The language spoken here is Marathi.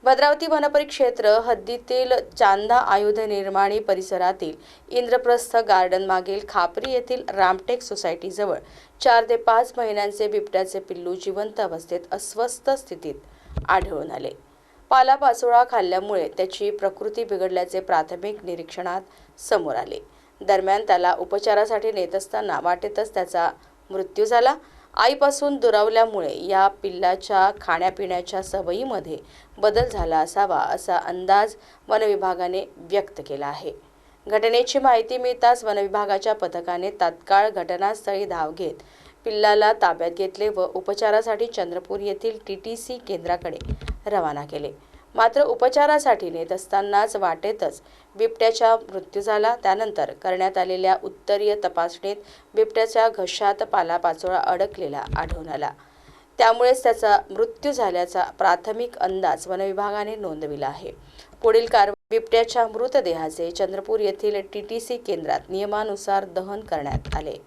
भद्रावती वनपरिक्षेत्र हद्दीतील चांदा आयुध निर्माणी परिसरातील इंद्रप्रस्थ गार्डन मागील खापरी येथील रामटेक सोसायटीजवळ 4 ते 5 महिन्यांचे बिबट्याचे पिल्लू जिवंत अवस्थेत अस्वस्थ स्थितीत आढळून आले। पालापाचोळा खाल्ल्यामुळे त्याची प्रकृती बिघडल्याचे प्राथमिक निरीक्षणात समोर आले। दरम्यान त्याला उपचारासाठी नेत असताना वाटेतच त्याचा मृत्यू झाला। आईपासून दुरावल्यामुळे या पिल्लाच्या खाण्यापिण्याच्या सवयीमध्ये बदल झाला असावा असा अंदाज वनविभागाने व्यक्त केला आहे। घटनेची माहिती मिळताच वनविभागाच्या पथकाने तात्काळ घटनास्थळी धाव घेत पिल्लाला ताब्यात घेतले व उपचारासाठी चंद्रपूर येथील TTC केंद्राकडे रवाना केले। मात्र उपचारासाठी नेत असतानाच वाटेतच बिबट्याचा मृत्यू झाला। त्यानंतर करण्यात आलेल्या उत्तरीय तपासणीत बिबट्याच्या घशात पालापाचोळा अडकलेला आढळून आला। त्यामुळेच त्याचा मृत्यू झाल्याचा प्राथमिक अंदाज वनविभागाने नोंदविला आहे। पुढील कारवाई बिबट्याच्या मृतदेहाचे चंद्रपूर येथील TTC केंद्रात नियमानुसार दहन करण्यात आले।